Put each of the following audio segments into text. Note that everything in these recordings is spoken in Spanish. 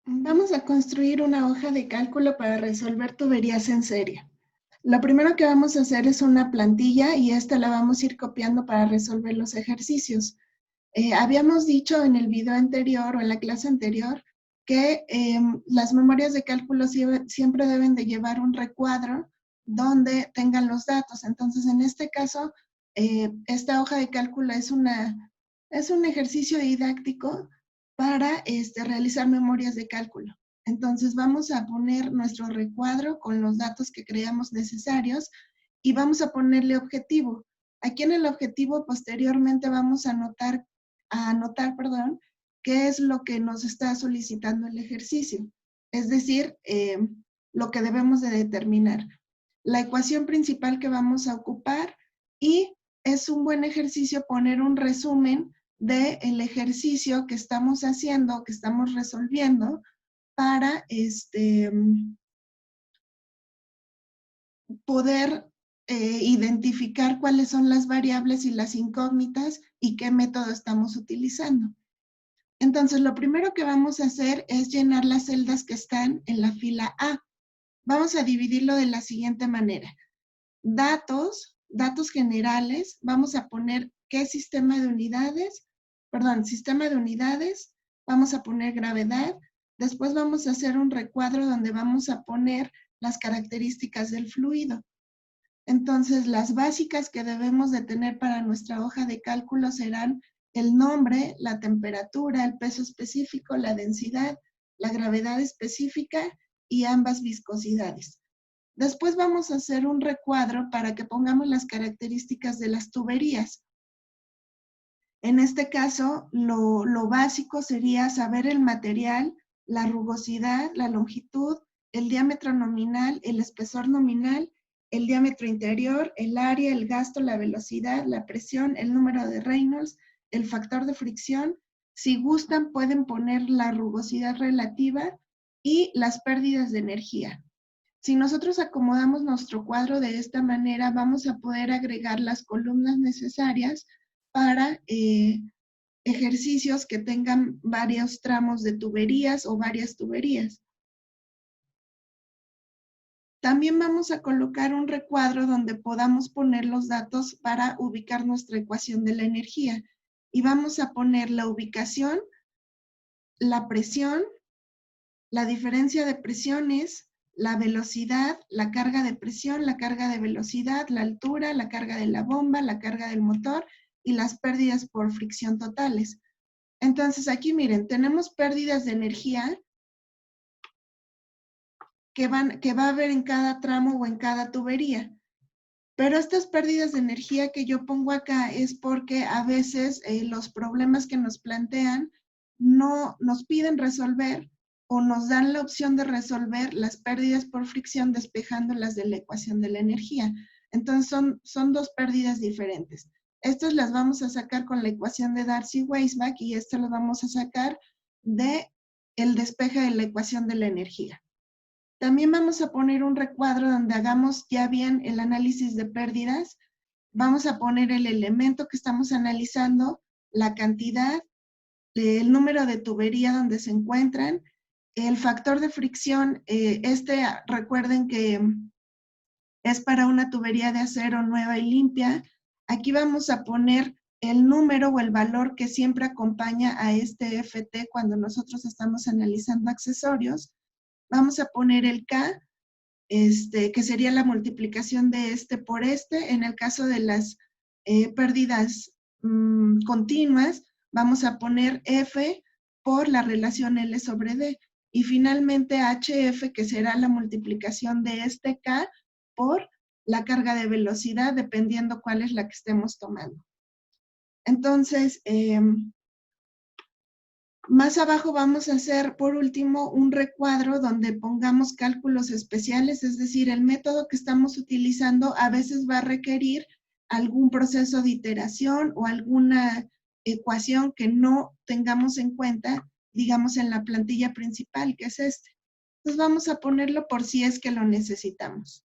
Vamos a construir una hoja de cálculo para resolver tuberías en serie. Lo primero que vamos a hacer es una plantilla y esta la vamos a ir copiando para resolver los ejercicios. Habíamos dicho en el video anterior o en la clase anterior que las memorias de cálculo siempre deben de llevar un recuadro donde tengan los datos. Entonces, en este caso, esta hoja de cálculo es un ejercicio didáctico para realizar memorias de cálculo. Entonces, vamos a poner nuestro recuadro con los datos que creamos necesarios y vamos a ponerle objetivo. Aquí en el objetivo posteriormente vamos a anotar, qué es lo que nos está solicitando el ejercicio. Es decir, lo que debemos de determinar. La ecuación principal que vamos a ocupar y es un buen ejercicio poner un resumen del ejercicio que estamos haciendo, que estamos resolviendo para poder identificar cuáles son las variables y las incógnitas y qué método estamos utilizando. Entonces, lo primero que vamos a hacer es llenar las celdas que están en la fila A. Vamos a dividirlo de la siguiente manera. Datos generales, vamos a poner qué sistema de unidades, vamos a poner gravedad, después vamos a hacer un recuadro donde vamos a poner las características del fluido. Entonces, las básicas que debemos de tener para nuestra hoja de cálculo serán el nombre, la temperatura, el peso específico, la densidad, la gravedad específica y ambas viscosidades. Después vamos a hacer un recuadro para que pongamos las características de las tuberías. En este caso, lo básico sería saber el material, la rugosidad, la longitud, el diámetro nominal, el espesor nominal, el diámetro interior, el área, el gasto, la velocidad, la presión, el número de Reynolds, el factor de fricción. Si gustan, pueden poner la rugosidad relativa y las pérdidas de energía. Si nosotros acomodamos nuestro cuadro de esta manera, vamos a poder agregar las columnas necesarias para ejercicios que tengan varios tramos de tuberías o varias tuberías. También vamos a colocar un recuadro donde podamos poner los datos para ubicar nuestra ecuación de la energía. Y vamos a poner la ubicación, la presión, la diferencia de presiones, la velocidad, la carga de presión, la carga de velocidad, la altura, la carga de la bomba, la carga del motor y las pérdidas por fricción totales. Entonces aquí miren, tenemos pérdidas de energía que va a haber en cada tramo o en cada tubería. Pero estas pérdidas de energía que yo pongo acá es porque a veces los problemas que nos plantean no nos piden resolver o nos dan la opción de resolver las pérdidas por fricción despejándolas de la ecuación de la energía. Entonces son dos pérdidas diferentes. Estas las vamos a sacar con la ecuación de Darcy-Weisbach y estas las vamos a sacar de el despeje de la ecuación de la energía. También vamos a poner un recuadro donde hagamos ya bien el análisis de pérdidas. Vamos a poner el elemento que estamos analizando, la cantidad, el número de tubería donde se encuentran, el factor de fricción, recuerden que es para una tubería de acero nueva y limpia. Aquí vamos a poner el número o el valor que siempre acompaña a este FT cuando nosotros estamos analizando accesorios. Vamos a poner el K, que sería la multiplicación de este por este. En el caso de las pérdidas continuas, vamos a poner F por la relación L sobre D. Y finalmente HF, que será la multiplicación de este K por la carga de velocidad, dependiendo cuál es la que estemos tomando. Entonces, más abajo vamos a hacer, por último, un recuadro donde pongamos cálculos especiales, es decir, el método que estamos utilizando a veces va a requerir algún proceso de iteración o alguna ecuación que no tengamos en cuenta, digamos, en la plantilla principal, que es este. Entonces vamos a ponerlo por si es que lo necesitamos.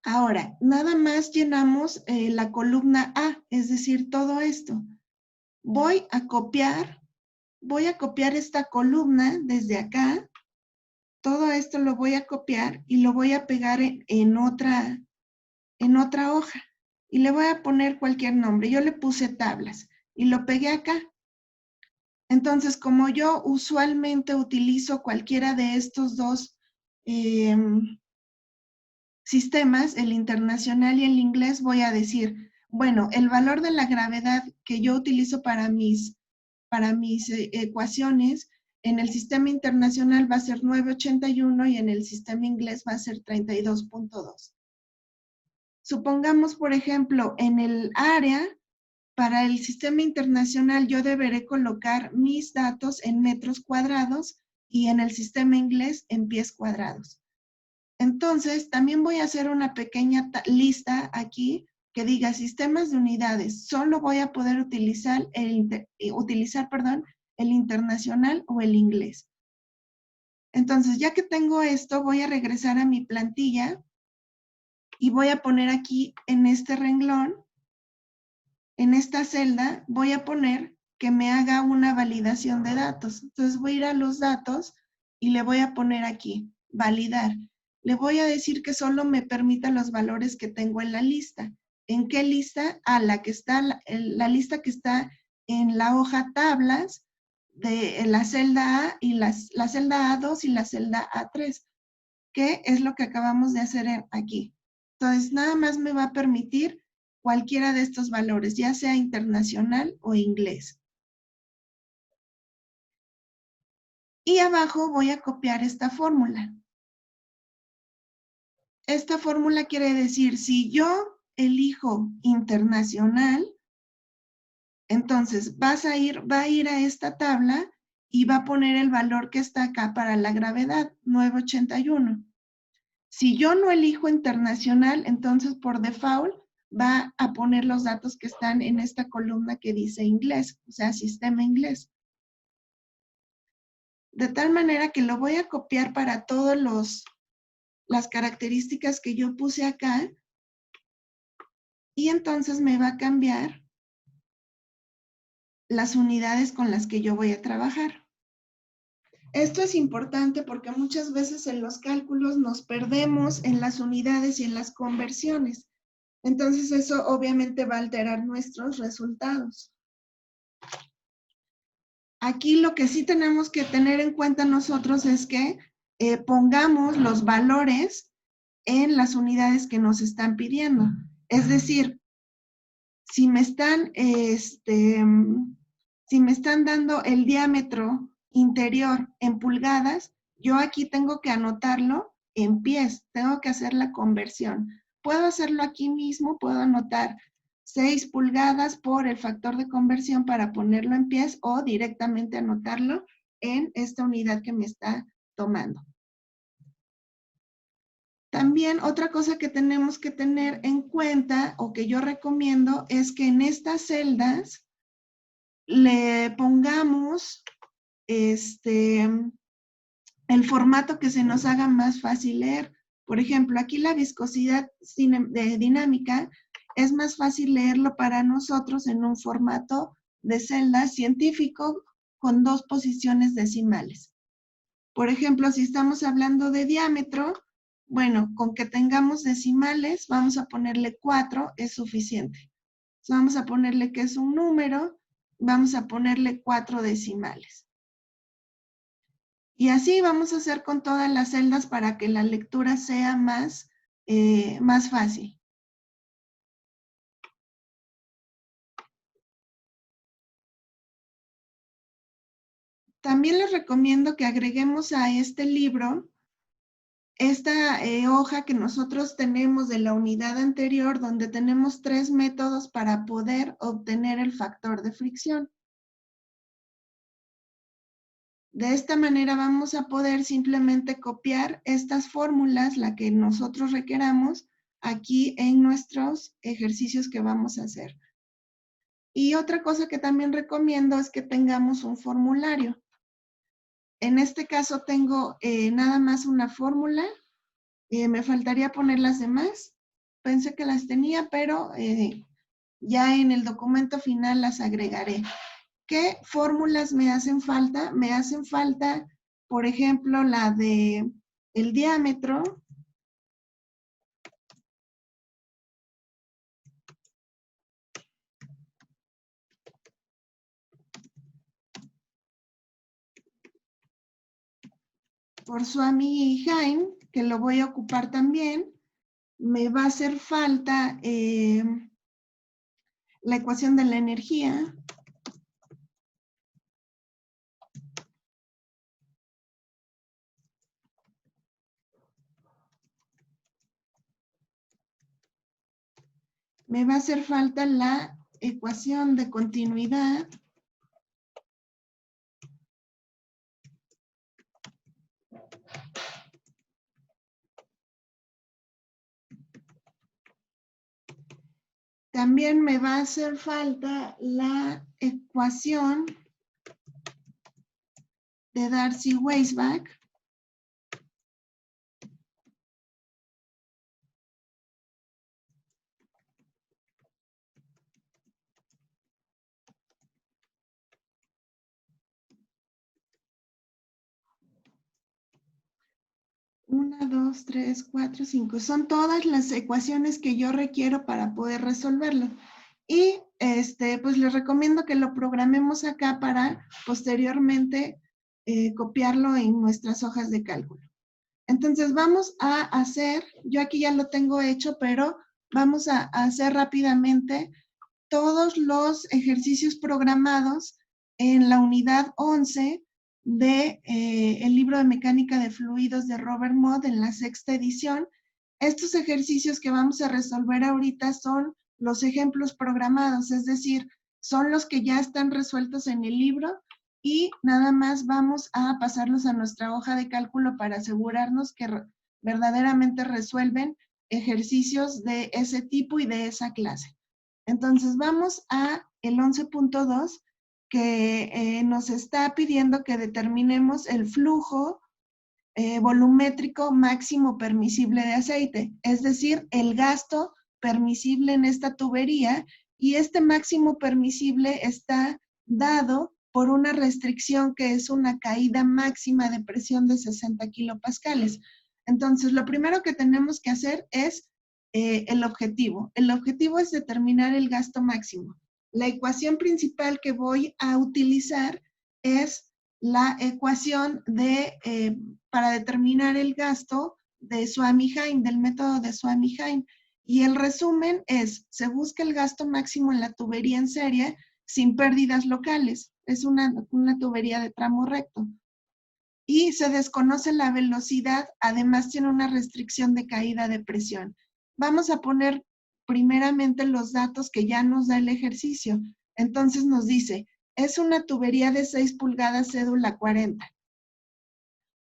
Ahora, nada más llenamos la columna A, es decir, todo esto. Voy a copiar voy a copiar esta columna desde acá. Todo esto lo voy a copiar y lo voy a pegar en otra hoja. Y le voy a poner cualquier nombre. Yo le puse tablas y lo pegué acá. Entonces, como yo usualmente utilizo cualquiera de estos dos sistemas, el internacional y el inglés, voy a decir, bueno, el valor de la gravedad que yo utilizo para mis ecuaciones, en el sistema internacional va a ser 981 y en el sistema inglés va a ser 32.2. Supongamos, por ejemplo, en el área, para el sistema internacional yo deberé colocar mis datos en metros cuadrados y en el sistema inglés en pies cuadrados. Entonces, también voy a hacer una pequeña lista aquí que diga sistemas de unidades. Solo voy a poder utilizar el internacional o el inglés. Entonces, ya que tengo esto, voy a regresar a mi plantilla y voy a poner aquí en este renglón, en esta celda, voy a poner que me haga una validación de datos. Entonces, voy a ir a los datos y le voy a poner aquí, validar. Le voy a decir que solo me permita los valores que tengo en la lista. ¿En qué lista? La que está, la lista que está en la hoja tablas de la celda A y la celda A2 y la celda A3, que es lo que acabamos de hacer aquí. Entonces, nada más me va a permitir cualquiera de estos valores, ya sea internacional o inglés. Y abajo voy a copiar esta fórmula. Esta fórmula quiere decir, si yo elijo internacional, entonces va a ir a esta tabla y va a poner el valor que está acá para la gravedad, 981. Si yo no elijo internacional, entonces por default va a poner los datos que están en esta columna que dice inglés, o sea, sistema inglés. De tal manera que lo voy a copiar para todas las características que yo puse acá y entonces me va a cambiar las unidades con las que yo voy a trabajar. Esto es importante porque muchas veces en los cálculos nos perdemos en las unidades y en las conversiones. Entonces eso obviamente va a alterar nuestros resultados. Aquí lo que sí tenemos que tener en cuenta nosotros es que pongamos los valores en las unidades que nos están pidiendo. Es decir, si me están dando el diámetro interior en pulgadas, yo aquí tengo que anotarlo en pies, tengo que hacer la conversión. Puedo hacerlo aquí mismo, puedo anotar 6 pulgadas por el factor de conversión para ponerlo en pies o directamente anotarlo en esta unidad que me está tomando. También otra cosa que tenemos que tener en cuenta o que yo recomiendo es que en estas celdas le pongamos el formato que se nos haga más fácil leer. Por ejemplo, aquí la viscosidad dinámica es más fácil leerlo para nosotros en un formato de celda científico con 2 posiciones decimales. Por ejemplo, si estamos hablando de diámetro, bueno, con que tengamos decimales, vamos a ponerle 4, es suficiente. Entonces, vamos a ponerle que es un número, vamos a ponerle 4 decimales. Y así vamos a hacer con todas las celdas para que la lectura sea más fácil. También les recomiendo que agreguemos a este libro esta hoja que nosotros tenemos de la unidad anterior, donde tenemos 3 métodos para poder obtener el factor de fricción. De esta manera vamos a poder simplemente copiar estas fórmulas, la que nosotros requeramos, aquí en nuestros ejercicios que vamos a hacer. Y otra cosa que también recomiendo es que tengamos un formulario. En este caso tengo nada más una fórmula. Me faltaría poner las demás. Pensé que las tenía, pero ya en el documento final las agregaré. ¿Qué fórmulas me hacen falta? Me hacen falta, por ejemplo, la de el diámetro por Swami y Haim, que lo voy a ocupar también. Me va a hacer falta la ecuación de la energía. Me va a hacer falta la ecuación de continuidad. También me va a hacer falta la ecuación de Darcy-Weisbach. Una, dos, tres, cuatro, cinco. Son todas las ecuaciones que yo requiero para poder resolverlo. Y pues les recomiendo que lo programemos acá para posteriormente copiarlo en nuestras hojas de cálculo. Entonces vamos a hacer, yo aquí ya lo tengo hecho, pero vamos a hacer rápidamente todos los ejercicios programados en la unidad 11 de el libro de mecánica de fluidos de Robert Mott en la 6ª edición. Estos ejercicios que vamos a resolver ahorita son los ejemplos programados, es decir, son los que ya están resueltos en el libro y nada más vamos a pasarlos a nuestra hoja de cálculo para asegurarnos que verdaderamente resuelven ejercicios de ese tipo y de esa clase. Entonces vamos a el 11.2 que nos está pidiendo que determinemos el flujo volumétrico máximo permisible de aceite, es decir, el gasto permisible en esta tubería, y este máximo permisible está dado por una restricción que es una caída máxima de presión de 60 kilopascales. Entonces, lo primero que tenemos que hacer es el objetivo. El objetivo es determinar el gasto máximo. La ecuación principal que voy a utilizar es la ecuación para determinar el gasto de Swami-Haim, del método de Swami-Haim. Y el resumen es, se busca el gasto máximo en la tubería en serie sin pérdidas locales. Es una tubería de tramo recto. Y se desconoce la velocidad, además tiene una restricción de caída de presión. Vamos a poner primeramente los datos que ya nos da el ejercicio. Entonces nos dice, es una tubería de 6 pulgadas cédula 40.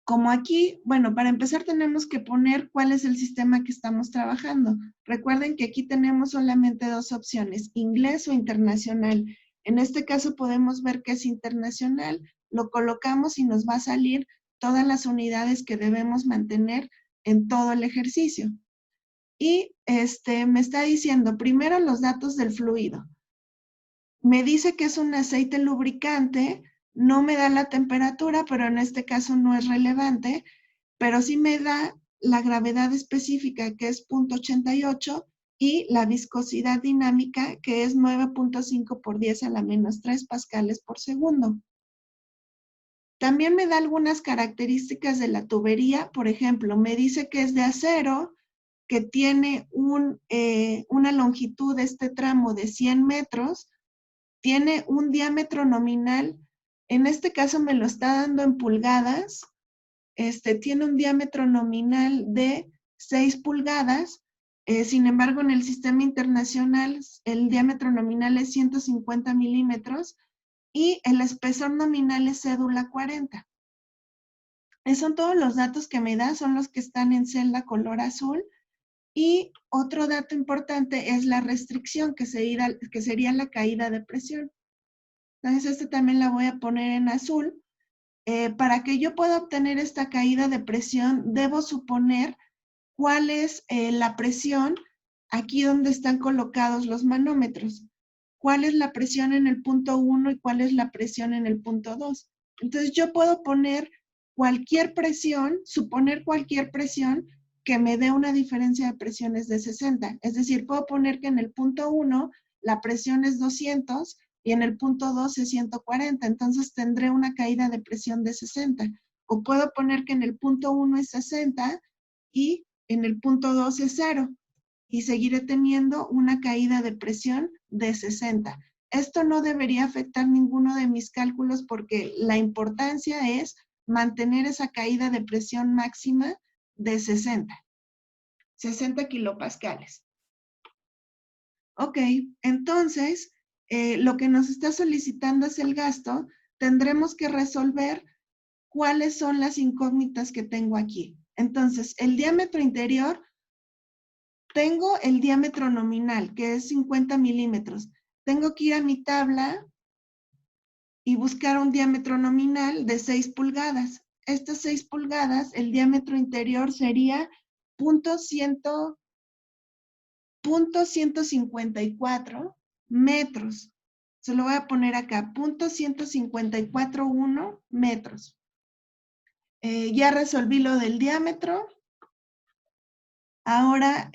Como aquí, bueno, para empezar tenemos que poner cuál es el sistema que estamos trabajando. Recuerden que aquí tenemos solamente dos opciones, inglés o internacional. En este caso podemos ver que es internacional, lo colocamos y nos va a salir todas las unidades que debemos mantener en todo el ejercicio. Y me está diciendo primero los datos del fluido. Me dice que es un aceite lubricante, no me da la temperatura, pero en este caso no es relevante, pero sí me da la gravedad específica, que es 0.88, y la viscosidad dinámica, que es 9.5 por 10 a la menos 3 pascales por segundo. También me da algunas características de la tubería, por ejemplo, me dice que es de acero, que tiene una longitud de este tramo de 100 metros, tiene un diámetro nominal, en este caso me lo está dando en pulgadas, tiene un diámetro nominal de 6 pulgadas, sin embargo en el sistema internacional el diámetro nominal es 150 milímetros y el espesor nominal es cédula 40. Esos son todos los datos que me da, son los que están en celda color azul. Y otro dato importante es la restricción, que sería la caída de presión. Entonces, también la voy a poner en azul. Para que yo pueda obtener esta caída de presión, debo suponer cuál es la presión aquí donde están colocados los manómetros. cuál es la presión en el punto 1 y cuál es la presión en el punto 2. Entonces yo puedo poner cualquier presión, suponer cualquier presión que me dé una diferencia de presiones de 60. Es decir, puedo poner que en el punto 1 la presión es 200 y en el punto 2 es 140. Entonces tendré una caída de presión de 60. O puedo poner que en el punto 1 es 60 y en el punto 2 es 0. Y seguiré teniendo una caída de presión de 60. Esto no debería afectar ninguno de mis cálculos porque la importancia es mantener esa caída de presión máxima de 60 kilopascales. Ok, entonces, lo que nos está solicitando es el gasto. Tendremos que resolver cuáles son las incógnitas que tengo aquí. Entonces, el diámetro interior, tengo el diámetro nominal, que es 50 milímetros. Tengo que ir a mi tabla y buscar un diámetro nominal de 6 pulgadas. Estas 6 pulgadas, el diámetro interior sería .154 metros. Se lo voy a poner acá, .154.1 metros. Ya resolví lo del diámetro. Ahora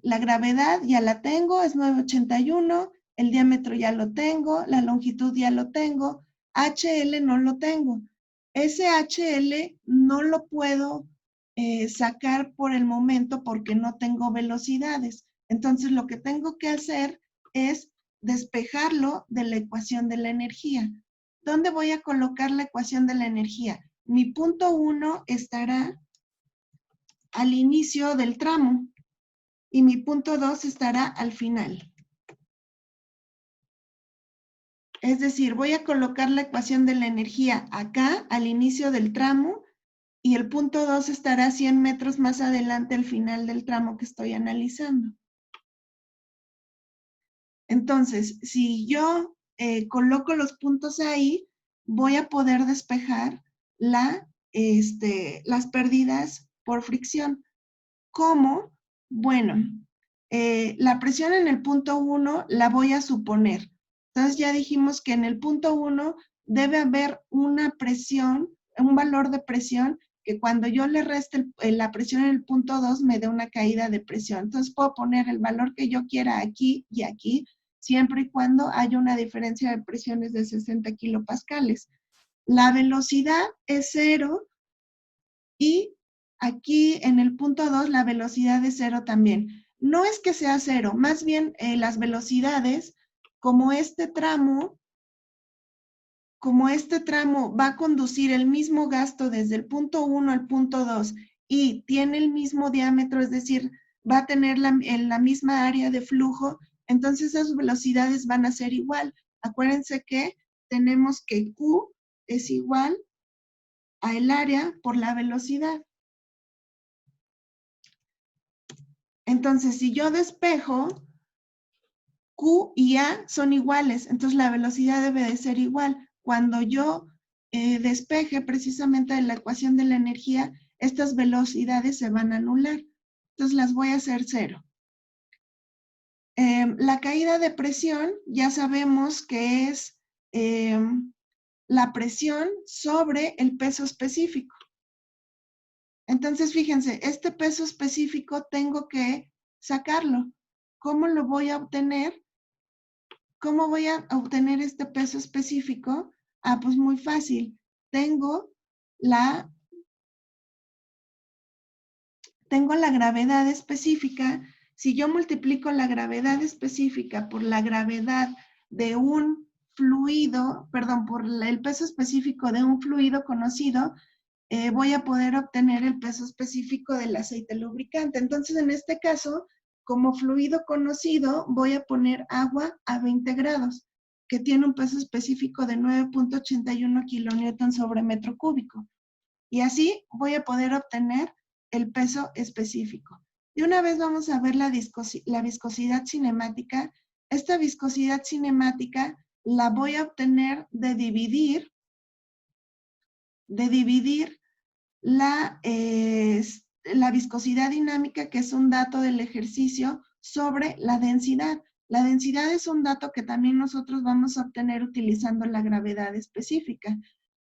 la gravedad ya la tengo, es 981. El diámetro ya lo tengo, la longitud ya lo tengo. HL no lo tengo. Ese HL no lo puedo sacar por el momento porque no tengo velocidades. Entonces lo que tengo que hacer es despejarlo de la ecuación de la energía. ¿Dónde voy a colocar la ecuación de la energía? Mi punto 1 estará al inicio del tramo y mi punto 2 estará al final. Es decir, voy a colocar la ecuación de la energía acá al inicio del tramo y el punto 2 estará 100 metros más adelante al final del tramo que estoy analizando. Entonces, si yo coloco los puntos ahí, voy a poder despejar las pérdidas por fricción. ¿Cómo? Bueno, la presión en el punto 1 la voy a suponer. Entonces ya dijimos que en el punto 1 debe haber una presión, un valor de presión que cuando yo le reste la presión en el punto 2 me dé una caída de presión. Entonces puedo poner el valor que yo quiera aquí y aquí, siempre y cuando haya una diferencia de presiones de 60 kilopascales. La velocidad es 0 y aquí en el punto 2 la velocidad es 0 también. No es que sea 0, más bien las velocidades, como este tramo va a conducir el mismo gasto desde el punto 1 al punto 2 y tiene el mismo diámetro, es decir, va a tener la misma área de flujo, entonces esas velocidades van a ser igual. Acuérdense que tenemos que Q es igual a el área por la velocidad. Entonces, si yo despejo, Q y A son iguales, entonces la velocidad debe de ser igual. Cuando yo despeje precisamente de la ecuación de la energía, estas velocidades se van a anular. Entonces las voy a hacer 0. La caída de presión ya sabemos que es la presión sobre el peso específico. Entonces, fíjense, este peso específico tengo que sacarlo. ¿Cómo lo voy a obtener? ¿Cómo voy a obtener este peso específico? Ah, pues muy fácil. Tengo la gravedad específica. Si yo multiplico la gravedad específica por la gravedad de un fluido, perdón, por el peso específico de un fluido conocido, voy a poder obtener el peso específico del aceite lubricante. Entonces, en este caso, como fluido conocido, voy a poner agua a 20 grados, que tiene un peso específico de 9.81 kilonewton sobre metro cúbico. Y así voy a poder obtener el peso específico. Y una vez vamos a ver la viscosidad cinemática. Esta viscosidad cinemática la voy a obtener de dividir la viscosidad dinámica, que es un dato del ejercicio, sobre la densidad. La densidad es un dato que también nosotros vamos a obtener utilizando la gravedad específica.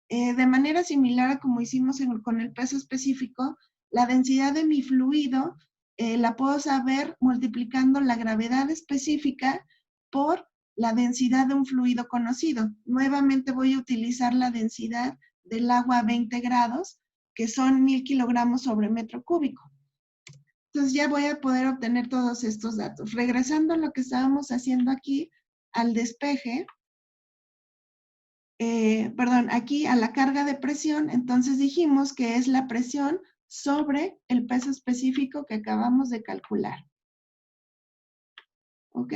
De manera similar a como hicimos con el peso específico, la densidad de mi fluido la puedo saber multiplicando la gravedad específica por la densidad de un fluido conocido. Nuevamente voy a utilizar la densidad del agua a 20 grados, que son 1000 kilogramos sobre metro cúbico. Entonces ya voy a poder obtener todos estos datos. Regresando a lo que estábamos haciendo aquí, al despeje, aquí a la carga de presión, entonces dijimos que es la presión sobre el peso específico que acabamos de calcular. ¿Ok?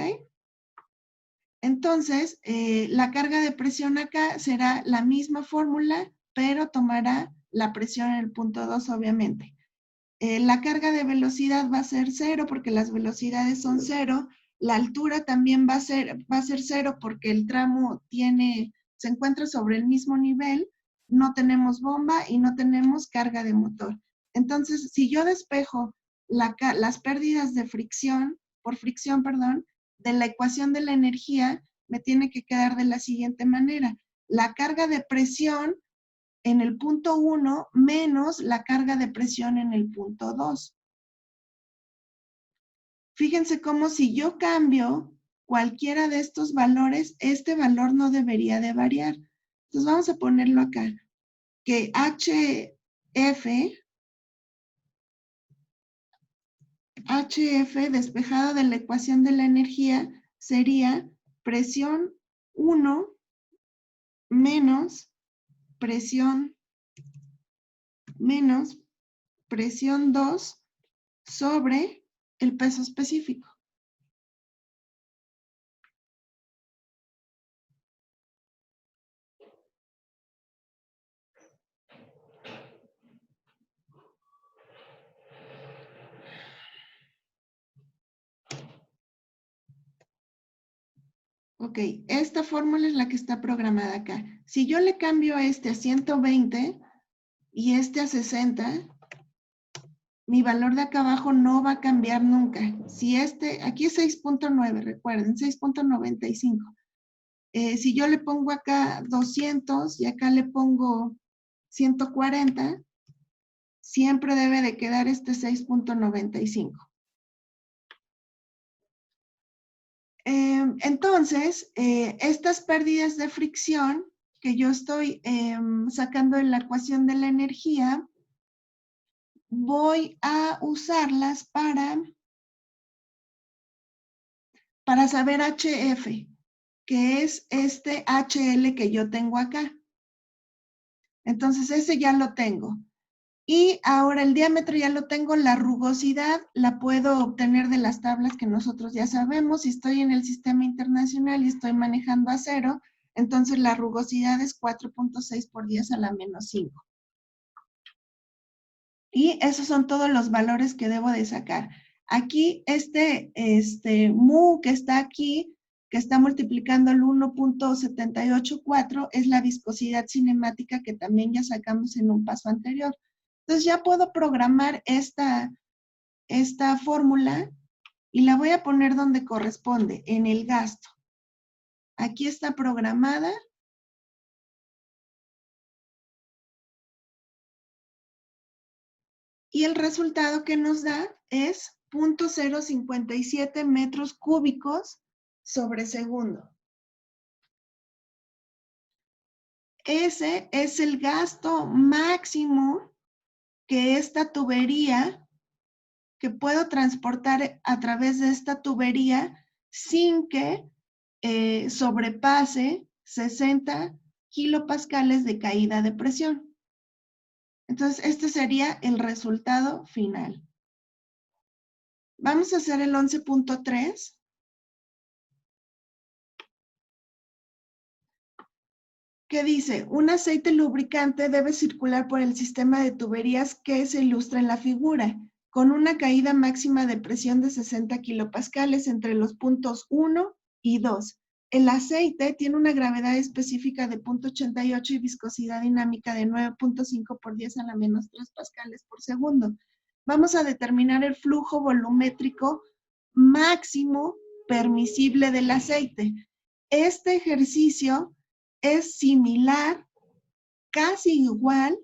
Entonces, la carga de presión acá será la misma fórmula, pero tomará la presión en el punto 2, obviamente. La carga de velocidad va a ser 0 porque las velocidades son 0. La altura también va a ser 0 porque el tramo se encuentra sobre el mismo nivel. No tenemos bomba y no tenemos carga de motor. Entonces, si yo despejo las pérdidas de fricción, de la ecuación de la energía, me tiene que quedar de la siguiente manera. La carga de presión en el punto 1 menos la carga de presión en el punto 2. Fíjense cómo si yo cambio cualquiera de estos valores, este valor no debería de variar. Entonces vamos a ponerlo acá, que HF despejado de la ecuación de la energía sería presión 1 menos presión 2 sobre el peso específico. Ok, esta fórmula es la que está programada acá. Si yo le cambio este a 120 y este a 60, mi valor de acá abajo no va a cambiar nunca. Si aquí es 6.9, recuerden, 6.95. Si yo le pongo acá 200 y acá le pongo 140, siempre debe de quedar este 6.95. Entonces, estas pérdidas de fricción que yo estoy sacando en la ecuación de la energía, voy a usarlas para saber HF, que es este HL que yo tengo acá. Entonces, ese ya lo tengo. Y ahora el diámetro ya lo tengo, la rugosidad la puedo obtener de las tablas que nosotros ya sabemos. Si estoy en el sistema internacional y estoy manejando acero, entonces la rugosidad es 4.6 por 10 a la menos 5. Y esos son todos los valores que debo de sacar. Aquí mu que está aquí, que está multiplicando el 1.784, es la viscosidad cinemática que también ya sacamos en un paso anterior. Entonces ya puedo programar esta fórmula y la voy a poner donde corresponde, en el gasto. Aquí está programada. Y el resultado que nos da es 0.057 metros cúbicos sobre segundo. Ese es el gasto máximo que esta tubería, que puedo transportar a través de esta tubería sin que sobrepase 60 kilopascales de caída de presión. Entonces, este sería el resultado final. Vamos a hacer el 11.3. Que dice, un aceite lubricante debe circular por el sistema de tuberías que se ilustra en la figura, con una caída máxima de presión de 60 kilopascales entre los puntos 1 y 2. El aceite tiene una gravedad específica de 0.88 y viscosidad dinámica de 9.5 por 10 a la menos 3 pascales por segundo. Vamos a determinar el flujo volumétrico máximo permisible del aceite. Este ejercicio es similar, casi igual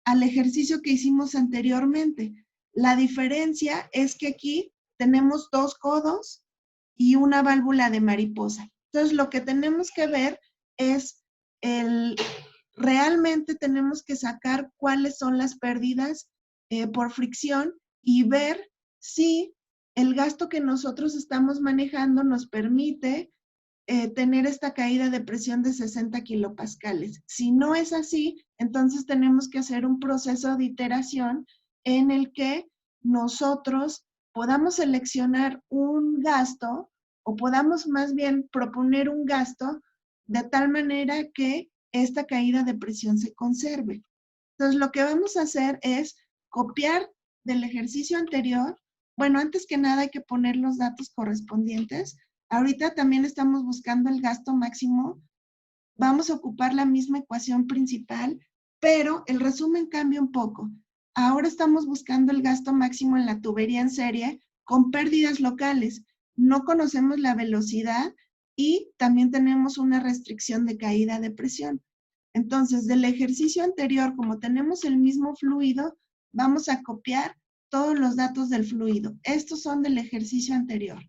al ejercicio que hicimos anteriormente. La diferencia es que aquí tenemos 2 codos y una válvula de mariposa. Entonces, lo que tenemos que ver es realmente tenemos que sacar cuáles son las pérdidas por fricción y ver si el gasto que nosotros estamos manejando nos permite tener esta caída de presión de 60 kilopascales. Si no es así, entonces tenemos que hacer un proceso de iteración en el que nosotros podamos seleccionar un gasto o podamos más bien proponer un gasto de tal manera que esta caída de presión se conserve. Entonces, lo que vamos a hacer es copiar del ejercicio anterior. Bueno, antes que nada hay que poner los datos correspondientes. Ahorita también estamos buscando el gasto máximo. Vamos a ocupar la misma ecuación principal, pero el resumen cambia un poco. Ahora estamos buscando el gasto máximo en la tubería en serie con pérdidas locales. No conocemos la velocidad y también tenemos una restricción de caída de presión. Entonces, del ejercicio anterior, como tenemos el mismo fluido, vamos a copiar todos los datos del fluido. Estos son del ejercicio anterior.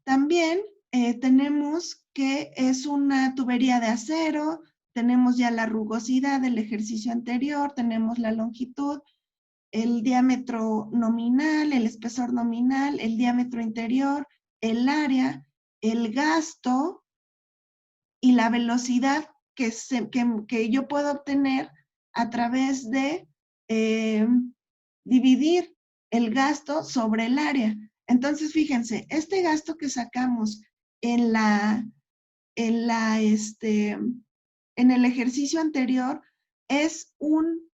También tenemos que es una tubería de acero, tenemos ya la rugosidad del ejercicio anterior, tenemos la longitud, el diámetro nominal, el espesor nominal, el diámetro interior, el área, el gasto y la velocidad que yo puedo obtener a través de dividir el gasto sobre el área. Entonces, fíjense, este gasto que sacamos en el ejercicio anterior es un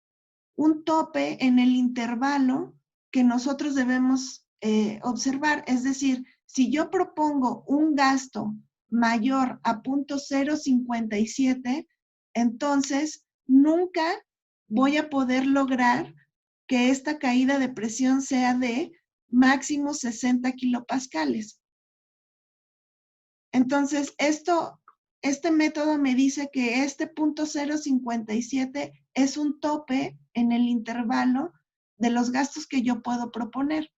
tope en el intervalo que nosotros debemos observar. Es decir, si yo propongo un gasto mayor a 0.057, entonces nunca voy a poder lograr que esta caída de presión sea de máximo 60 kilopascales. Entonces, este método me dice que este 0.057 es un tope en el intervalo de los gastos que yo puedo proponer.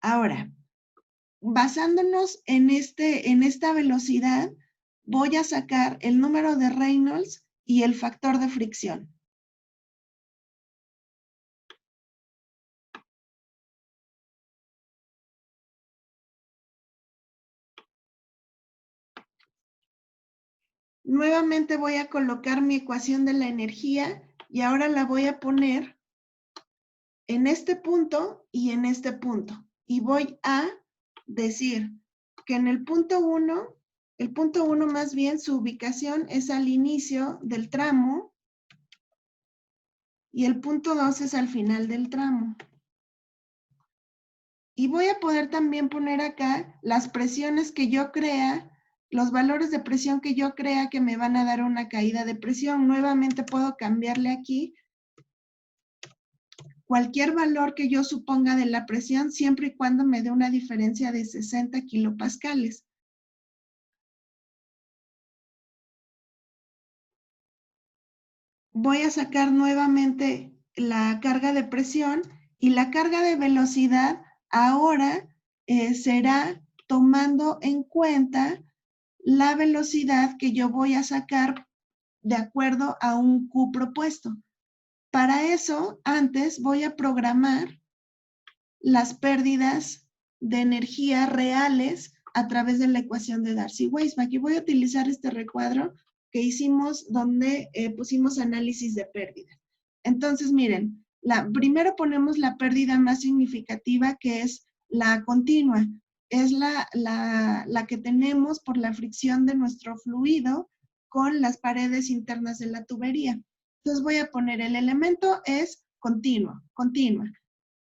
Ahora, basándonos en esta velocidad, voy a sacar el número de Reynolds y el factor de fricción. Nuevamente voy a colocar mi ecuación de la energía y ahora la voy a poner en este punto y en este punto. Y voy a decir que en el punto 1 más bien su ubicación es al inicio del tramo y el punto 2 es al final del tramo. Y voy a poder también poner acá las presiones que yo crea, los valores de presión que yo crea que me van a dar una caída de presión. Nuevamente puedo cambiarle aquí cualquier valor que yo suponga de la presión, siempre y cuando me dé una diferencia de 60 kilopascales. Voy a sacar nuevamente la carga de presión y la carga de velocidad ahora será tomando en cuenta la velocidad que yo voy a sacar de acuerdo a un Q propuesto. Para eso, antes voy a programar las pérdidas de energía reales a través de la ecuación de Darcy-Weisbach. Y voy a utilizar este recuadro que hicimos donde pusimos análisis de pérdidas. Entonces, miren, primero ponemos la pérdida más significativa, que es la continua. Es la que tenemos por la fricción de nuestro fluido con las paredes internas de la tubería. Entonces voy a poner el elemento es continua.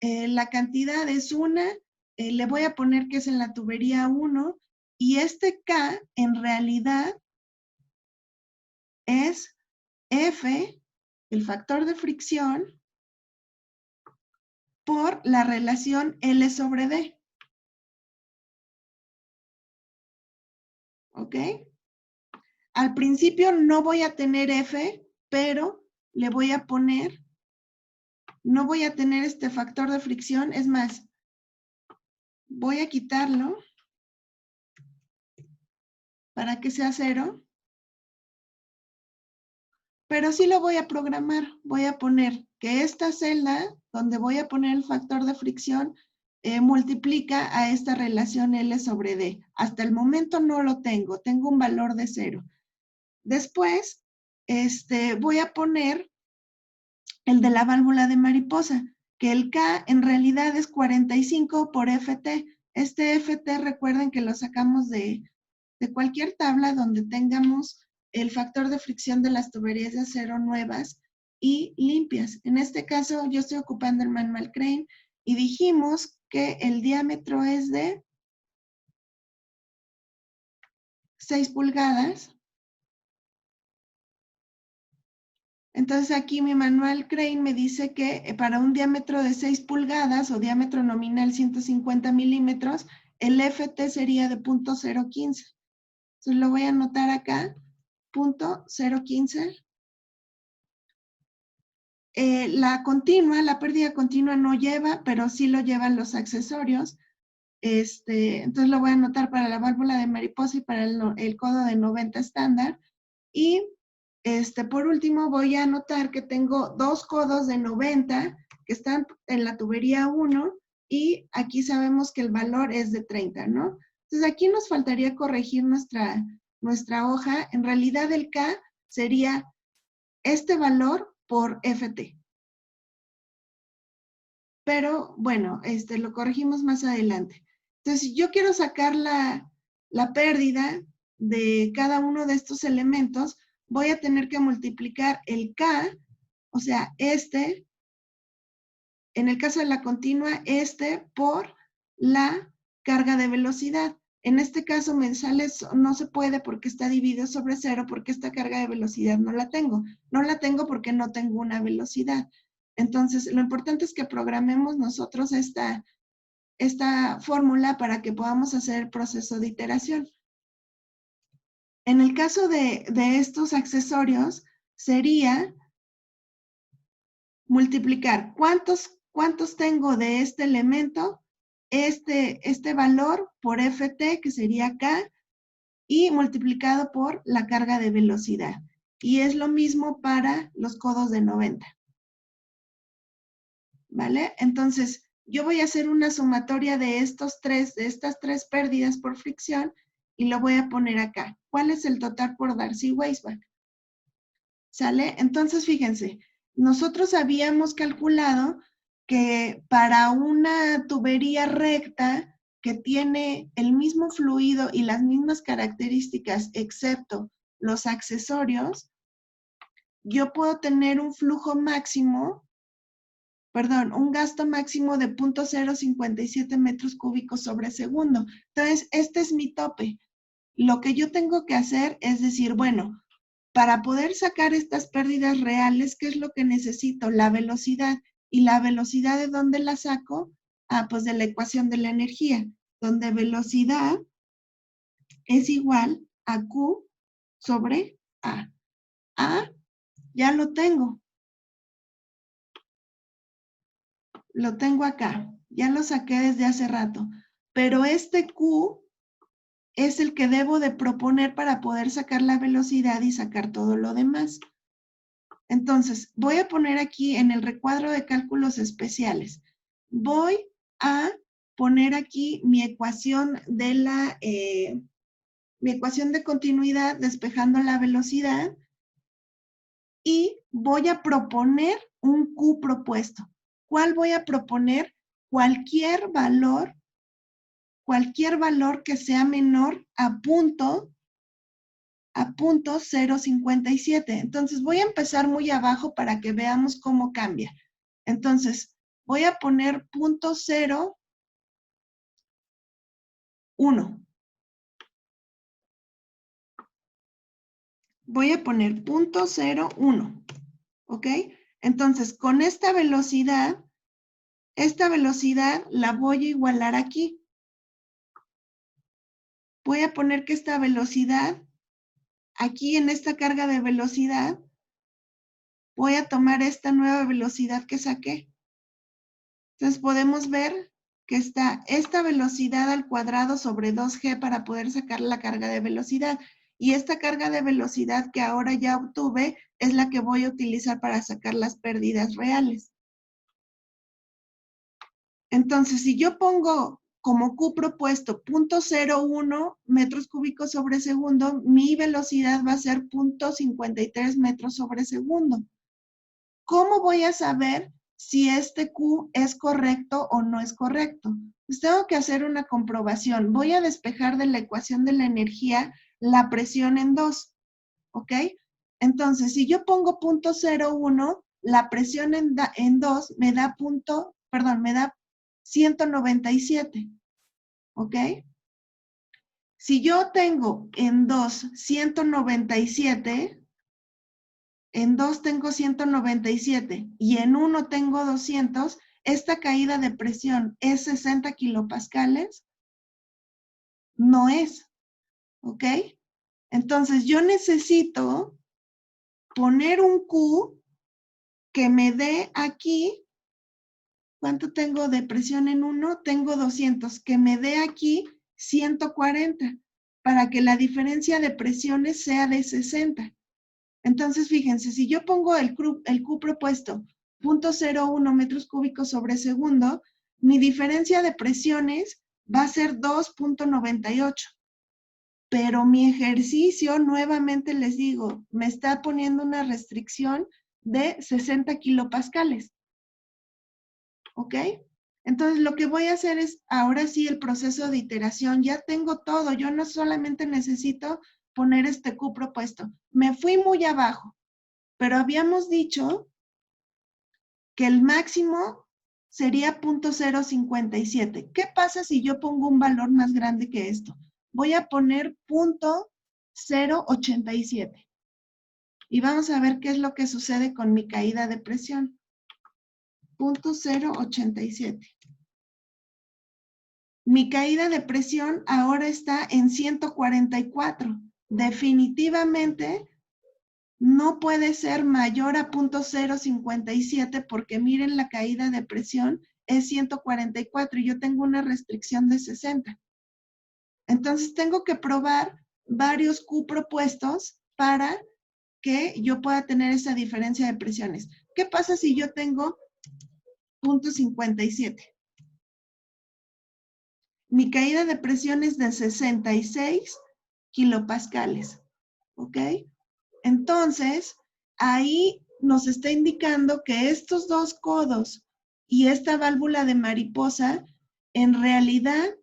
La cantidad es una, le voy a poner que es en la tubería 1 y este K en realidad es F, el factor de fricción, por la relación L sobre D. ¿Ok? Al principio no voy a tener F, pero le voy a poner, no voy a tener este factor de fricción. Es más, voy a quitarlo para que sea 0. Pero sí lo voy a programar. Voy a poner que esta celda, donde voy a poner el factor de fricción, multiplica a esta relación L sobre D. Hasta el momento no lo tengo. Tengo un valor de 0. Después, voy a poner el de la válvula de mariposa, que el K en realidad es 45 por FT. Este FT, recuerden que lo sacamos de cualquier tabla donde tengamos el factor de fricción de las tuberías de acero nuevas y limpias. En este caso, yo estoy ocupando el manual Crane y dijimos que el diámetro es de 6 pulgadas. Entonces aquí mi manual Crane me dice que para un diámetro de 6 pulgadas o diámetro nominal 150 milímetros, el FT sería de 0.015. Entonces lo voy a anotar acá, 0.015. La continua, la pérdida continua no lleva, pero sí lo llevan los accesorios. Entonces lo voy a anotar para la válvula de mariposa y para el codo de 90 estándar. Y por último voy a anotar que tengo 2 codos de 90 que están en la tubería 1 y aquí sabemos que el valor es de 30, ¿no? Entonces aquí nos faltaría corregir nuestra hoja. En realidad el K sería este valor por FT. Pero bueno, lo corregimos más adelante. Entonces, si yo quiero sacar la pérdida de cada uno de estos elementos, voy a tener que multiplicar el K, o sea, en el caso de la continua, por la carga de velocidad. En este caso, mensales no se puede porque está dividido sobre 0, porque esta carga de velocidad no la tengo. No la tengo porque no tengo una velocidad. Entonces, lo importante es que programemos nosotros esta fórmula para que podamos hacer el proceso de iteración. En el caso de estos accesorios, sería multiplicar cuántos tengo de este elemento, este valor por FT, que sería K, y multiplicado por la carga de velocidad. Y es lo mismo para los codos de 90. ¿Vale? Entonces, yo voy a hacer una sumatoria de estas tres pérdidas por fricción y lo voy a poner acá. ¿Cuál es el total por Darcy-Weisbach? ¿Sale? Entonces, fíjense, nosotros habíamos calculado que para una tubería recta que tiene el mismo fluido y las mismas características, excepto los accesorios, yo puedo tener un flujo máximo, un gasto máximo de 0.057 metros cúbicos sobre segundo. Entonces, este es mi tope. Lo que yo tengo que hacer es decir, bueno, para poder sacar estas pérdidas reales, ¿qué es lo que necesito? La velocidad. ¿Y la velocidad de dónde la saco? Pues de la ecuación de la energía, donde velocidad es igual a Q sobre A. A, ya lo tengo. Lo tengo acá. Ya lo saqué desde hace rato. Pero este Q es el que debo de proponer para poder sacar la velocidad y sacar todo lo demás. Entonces, voy a poner aquí en el recuadro de cálculos especiales. Voy a poner aquí mi ecuación de mi ecuación de continuidad despejando la velocidad y voy a proponer un Q propuesto. ¿Cuál voy a proponer? Cualquier valor que sea menor a punto 0.57. Entonces voy a empezar muy abajo para que veamos cómo cambia. Entonces voy a poner 0.01. Voy a poner 0.01. ¿Ok? Entonces con esta velocidad Esta velocidad la voy a igualar aquí. Voy a poner que esta velocidad, aquí en esta carga de velocidad, voy a tomar esta nueva velocidad que saqué. Entonces podemos ver que está esta velocidad al cuadrado sobre 2g para poder sacar la carga de velocidad. Y esta carga de velocidad que ahora ya obtuve es la que voy a utilizar para sacar las pérdidas reales. Entonces, si yo pongo como Q propuesto 0.01 metros cúbicos sobre segundo, mi velocidad va a ser 0.53 metros sobre segundo. ¿Cómo voy a saber si este Q es correcto o no es correcto? Pues tengo que hacer una comprobación. Voy a despejar de la ecuación de la energía la presión en 2, ¿ok? Entonces, si yo pongo 0.01, la presión en 2 me da 197, ¿ok? Si yo tengo en 2 197, en 2 tengo 197 y en 1 tengo 200, esta caída de presión es 60 kilopascales, no es, ¿ok? Entonces yo necesito poner un Q que me dé aquí, ¿cuánto tengo de presión en 1? Tengo 200, que me dé aquí 140, para que la diferencia de presiones sea de 60. Entonces, fíjense, si yo pongo el Q propuesto 0.01 metros cúbicos sobre segundo, mi diferencia de presiones va a ser 2.98. Pero mi ejercicio, nuevamente les digo, me está poniendo una restricción de 60 kilopascales. ¿Ok? Entonces, lo que voy a hacer es, ahora sí, el proceso de iteración. Ya tengo todo. Yo no solamente necesito poner este Q propuesto. Me fui muy abajo. Pero habíamos dicho que el máximo sería 0.057. ¿Qué pasa si yo pongo un valor más grande que esto? Voy a poner 0.087. Y vamos a ver qué es lo que sucede con mi caída de presión. 0.087. Mi caída de presión ahora está en 144. Definitivamente no puede ser mayor a 0.057 porque miren, la caída de presión es 144 y yo tengo una restricción de 60. Entonces tengo que probar varios Q propuestos para que yo pueda tener esa diferencia de presiones. ¿Qué pasa si yo tengo 0.57? Mi caída de presión es de 66 kilopascales, ¿ok? Entonces, ahí nos está indicando que estos dos codos y esta válvula de mariposa, en realidad,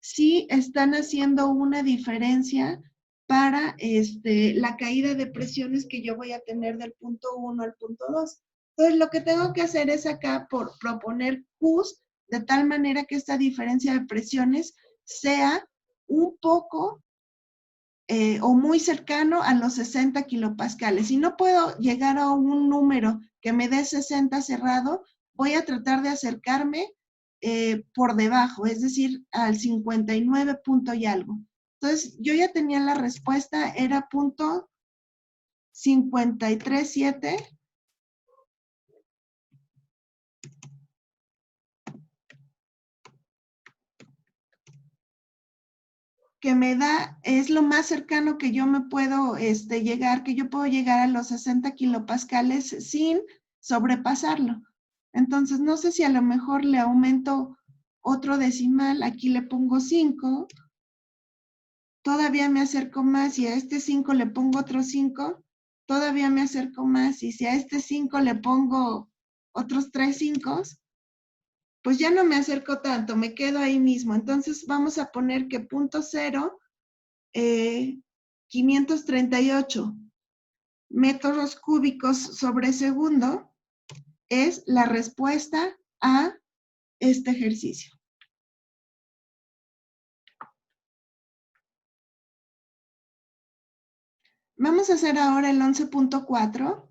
sí están haciendo una diferencia para la caída de presiones que yo voy a tener del punto 1 al punto 2. Entonces, lo que tengo que hacer es acá proponer Qs de tal manera que esta diferencia de presiones sea un poco o muy cercano a los 60 kilopascales. Si no puedo llegar a un número que me dé 60 cerrado, voy a tratar de acercarme por debajo, es decir, al 59 punto y algo. Entonces, yo ya tenía la respuesta, era punto 537. Que me da, es lo más cercano que yo me puedo llegar, que yo puedo llegar a los 60 kilopascales sin sobrepasarlo. Entonces, no sé si a lo mejor le aumento otro decimal, aquí le pongo 5, todavía me acerco más, y a este 5 le pongo otro 5, todavía me acerco más, y si a este 5 le pongo otros 3 5, pues ya no me acerco tanto, me quedo ahí mismo. Entonces, vamos a poner que punto 0, 538 metros cúbicos sobre segundo es la respuesta a este ejercicio. Vamos a hacer ahora el 11.4.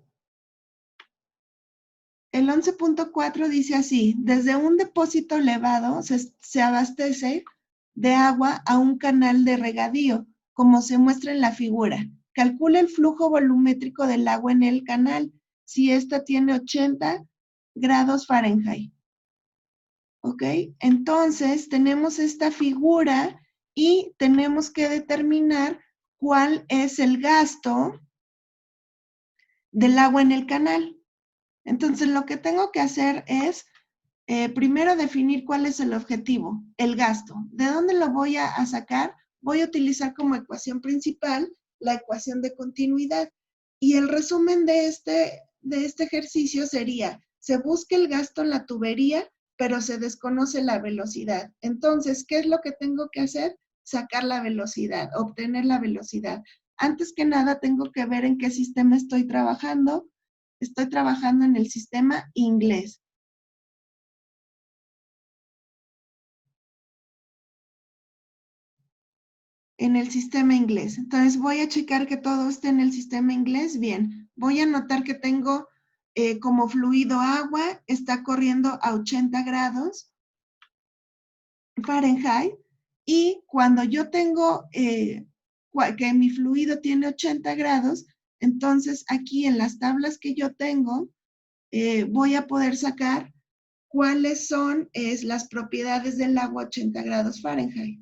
el 11.4 dice así: desde un depósito elevado se abastece de agua a un canal de regadío, como se muestra en la figura. Calcula el flujo volumétrico del agua en el canal, si ésta tiene 80 grados Fahrenheit. ¿Ok? Entonces, tenemos esta figura y tenemos que determinar cuál es el gasto del agua en el canal. Entonces, lo que tengo que hacer es primero definir cuál es el objetivo, el gasto. ¿De dónde lo voy a sacar? Voy a utilizar como ecuación principal la ecuación de continuidad. Y el resumen de este ejercicio sería: se busca el gasto en la tubería, pero se desconoce la velocidad. Entonces, ¿qué es lo que tengo que hacer? Sacar la velocidad, obtener la velocidad. Antes que nada, tengo que ver en qué sistema estoy trabajando. Estoy trabajando en el sistema inglés. En el sistema inglés. Entonces voy a checar que todo esté en el sistema inglés. Bien, voy a notar que tengo como fluido agua, está corriendo a 80 grados Fahrenheit, y cuando yo tengo que mi fluido tiene 80 grados, entonces aquí en las tablas que yo tengo, voy a poder sacar cuáles son las propiedades del agua a 80 grados Fahrenheit.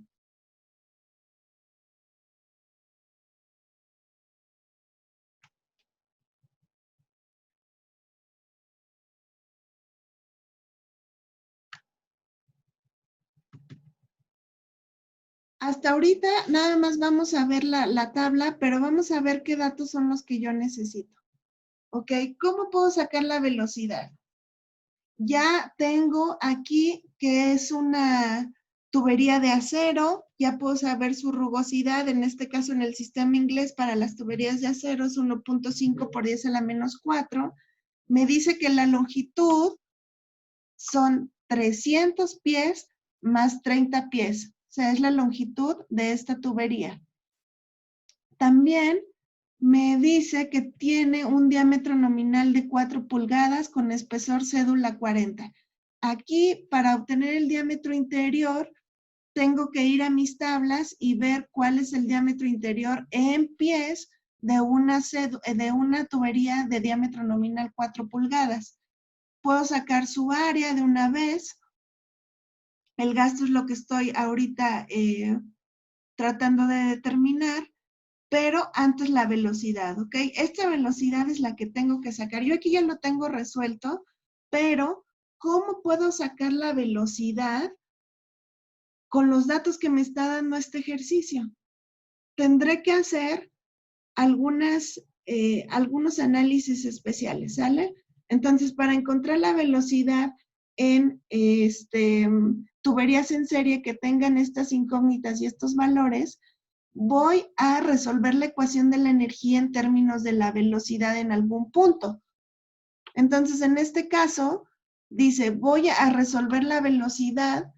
Hasta ahorita nada más vamos a ver la tabla, pero vamos a ver qué datos son los que yo necesito. ¿Ok? ¿Cómo puedo sacar la velocidad? Ya tengo aquí que es una tubería de acero, ya puedo saber su rugosidad, en este caso en el sistema inglés para las tuberías de acero es 1.5 por 10 a la menos 4. Me dice que la longitud son 300 pies más 30 pies. O sea, es la longitud de esta tubería. También me dice que tiene un diámetro nominal de 4 pulgadas con espesor cédula 40. Aquí, para obtener el diámetro interior, tengo que ir a mis tablas y ver cuál es el diámetro interior en pies de una tubería de diámetro nominal 4 pulgadas. Puedo sacar su área de una vez. El gasto es lo que estoy ahorita tratando de determinar, pero antes la velocidad, ¿ok? Esta velocidad es la que tengo que sacar. Yo aquí ya lo tengo resuelto, pero ¿cómo puedo sacar la velocidad con los datos que me está dando este ejercicio? Tendré que hacer algunos análisis especiales, ¿sale? Entonces, para encontrar la velocidad en tuberías en serie que tengan estas incógnitas y estos valores, voy a resolver la ecuación de la energía en términos de la velocidad en algún punto. Entonces, en este caso, dice, voy a resolver la velocidad,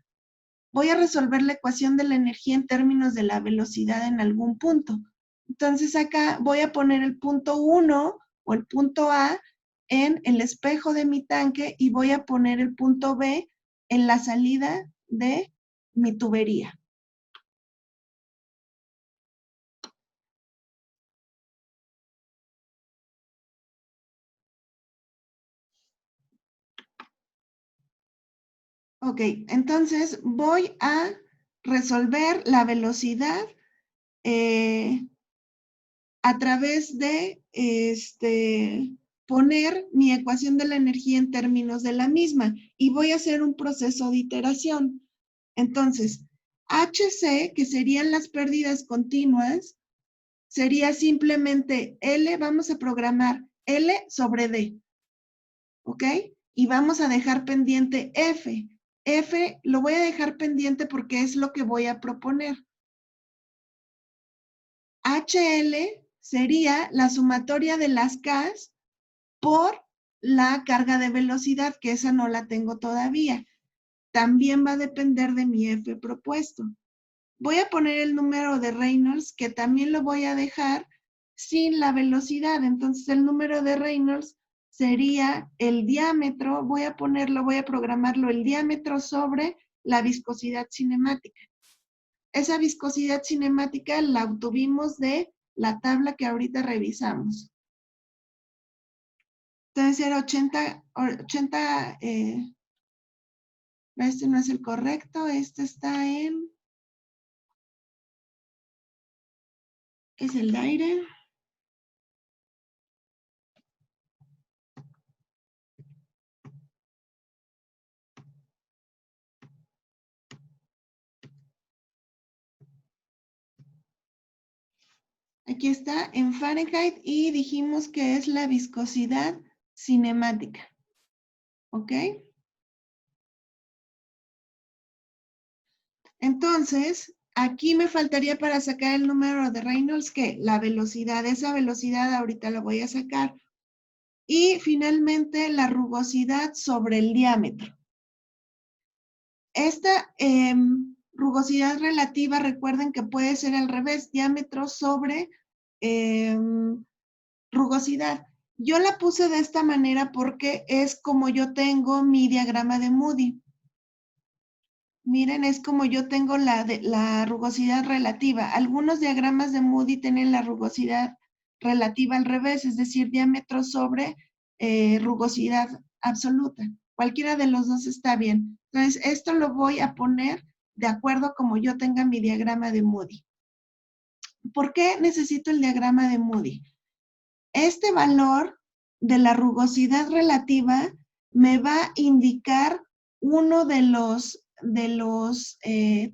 voy a resolver la ecuación de la energía en términos de la velocidad en algún punto. Entonces, acá voy a poner el punto 1 o el punto A en el espejo de mi tanque y voy a poner el punto B en la salida de mi tubería. Ok, entonces voy a resolver la velocidad a través de poner mi ecuación de la energía en términos de la misma y voy a hacer un proceso de iteración. Entonces, HC, que serían las pérdidas continuas, sería simplemente L, vamos a programar L sobre D, ¿ok? Y vamos a dejar pendiente F. F lo voy a dejar pendiente porque es lo que voy a proponer. HL sería la sumatoria de las Ks por la carga de velocidad, que esa no la tengo todavía. También va a depender de mi F propuesto. Voy a poner el número de Reynolds, que también lo voy a dejar sin la velocidad. Entonces, el número de Reynolds sería el diámetro, voy a programarlo, el diámetro sobre la viscosidad cinemática. Esa viscosidad cinemática la obtuvimos de la tabla que ahorita revisamos. Entonces era 80, este no es el correcto, este está en, es el de aire. Aquí está en Fahrenheit y dijimos que es la viscosidad cinemática. ¿Ok? Entonces, aquí me faltaría para sacar el número de Reynolds, que la velocidad, esa velocidad ahorita la voy a sacar. Y finalmente la rugosidad sobre el diámetro. Esta rugosidad relativa, recuerden que puede ser al revés, diámetro sobre rugosidad. Yo la puse de esta manera porque es como yo tengo mi diagrama de Moody. Miren, es como yo tengo la rugosidad relativa. Algunos diagramas de Moody tienen la rugosidad relativa al revés, es decir, diámetro sobre rugosidad absoluta. Cualquiera de los dos está bien. Entonces, esto lo voy a poner de acuerdo como yo tenga mi diagrama de Moody. ¿Por qué necesito el diagrama de Moody? Este valor de la rugosidad relativa me va a indicar uno de los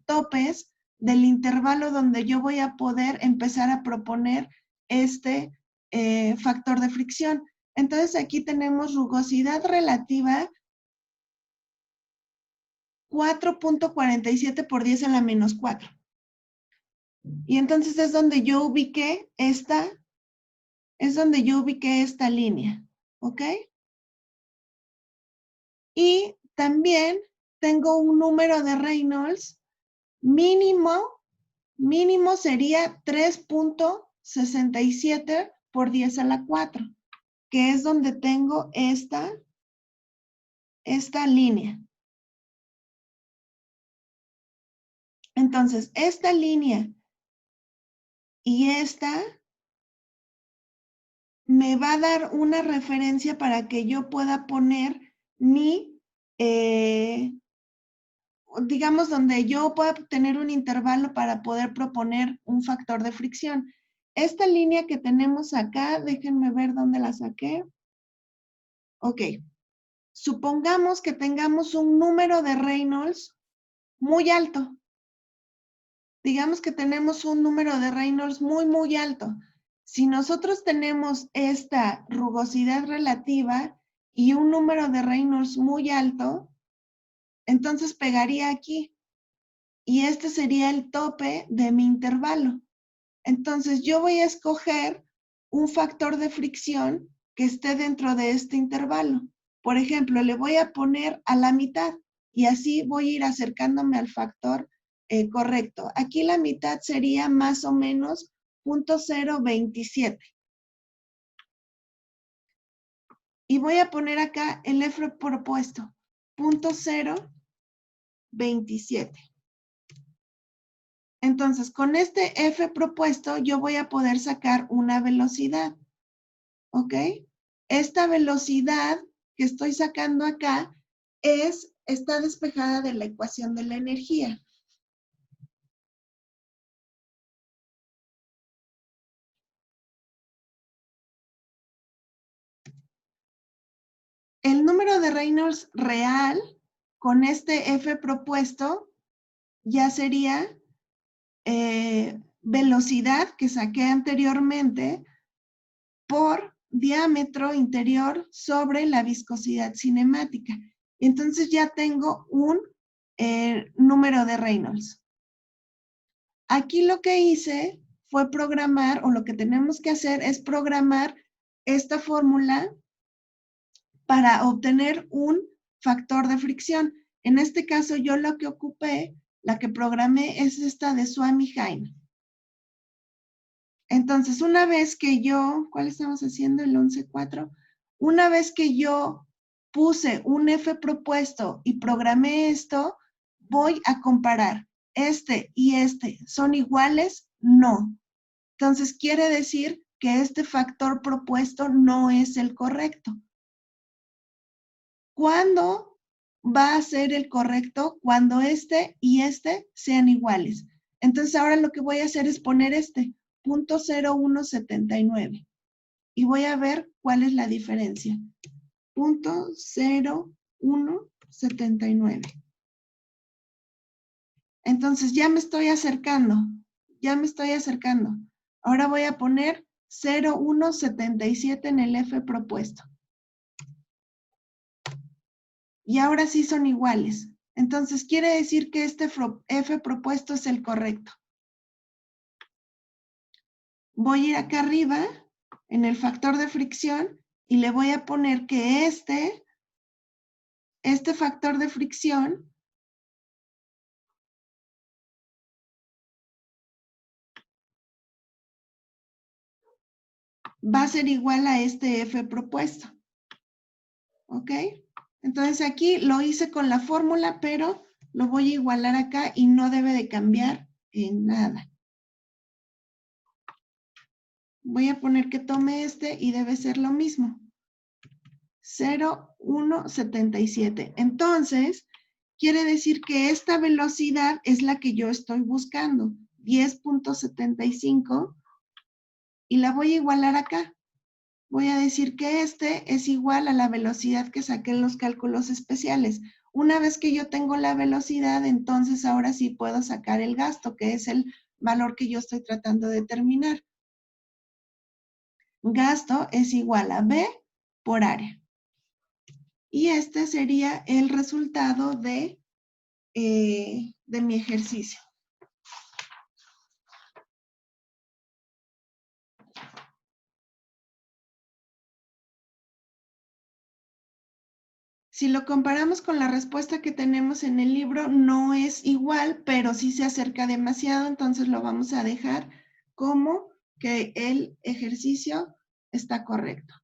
topes del intervalo donde yo voy a poder empezar a proponer este factor de fricción. Entonces aquí tenemos rugosidad relativa 4.47 por 10 a la menos 4. Y entonces es donde yo ubiqué esta línea, ¿ok? Y también tengo un número de Reynolds mínimo sería 3.67 por 10 a la 4, que es donde tengo esta línea. Entonces, esta línea y esta me va a dar una referencia para que yo pueda poner mi, digamos, donde yo pueda tener un intervalo para poder proponer un factor de fricción. Esta línea que tenemos acá, déjenme ver dónde la saqué. Ok. Supongamos que tengamos un número de Reynolds muy alto. Digamos que tenemos un número de Reynolds muy alto. Si nosotros tenemos esta rugosidad relativa y un número de Reynolds muy alto, entonces pegaría aquí. Y este sería el tope de mi intervalo. Entonces yo voy a escoger un factor de fricción que esté dentro de este intervalo. Por ejemplo, le voy a poner a la mitad y así voy a ir acercándome al factor correcto. Aquí la mitad sería más o menos 0.027. Y voy a poner acá el F propuesto, 0.027. Entonces, con este F propuesto, yo voy a poder sacar una velocidad. ¿Ok? Esta velocidad que estoy sacando acá está despejada de la ecuación de la energía. El número de Reynolds real con este F propuesto ya sería velocidad que saqué anteriormente por diámetro interior sobre la viscosidad cinemática. Entonces ya tengo un número de Reynolds. Aquí lo que hice fue programar, o lo que tenemos que hacer es programar esta fórmula para obtener un factor de fricción. En este caso yo lo que ocupé, la que programé es esta de Swami-Hein. Entonces, una vez que yo, ¿cuál estamos haciendo? El 11.4. Una vez que yo puse un F propuesto y programé esto, voy a comparar. ¿Este y este son iguales? No. Entonces quiere decir que este factor propuesto no es el correcto. ¿Cuándo va a ser el correcto? Cuando este y este sean iguales. Entonces ahora lo que voy a hacer es poner este, 0.0179. Y voy a ver cuál es la diferencia. 0.0179. Entonces ya me estoy acercando. Ahora voy a poner 0.177 en el F propuesto. Y ahora sí son iguales. Entonces quiere decir que este F propuesto es el correcto. Voy a ir acá arriba, en el factor de fricción, y le voy a poner que este factor de fricción va a ser igual a este F propuesto. ¿Ok? Entonces aquí lo hice con la fórmula, pero lo voy a igualar acá y no debe de cambiar en nada. Voy a poner que tome este y debe ser lo mismo. 0.177. Entonces, quiere decir que esta velocidad es la que yo estoy buscando. 10.75 y la voy a igualar acá. Voy a decir que este es igual a la velocidad que saqué en los cálculos especiales. Una vez que yo tengo la velocidad, entonces ahora sí puedo sacar el gasto, que es el valor que yo estoy tratando de determinar. Gasto es igual a B por área. Y este sería el resultado de mi ejercicio. Si lo comparamos con la respuesta que tenemos en el libro, no es igual, pero sí se acerca demasiado, entonces lo vamos a dejar como que el ejercicio está correcto.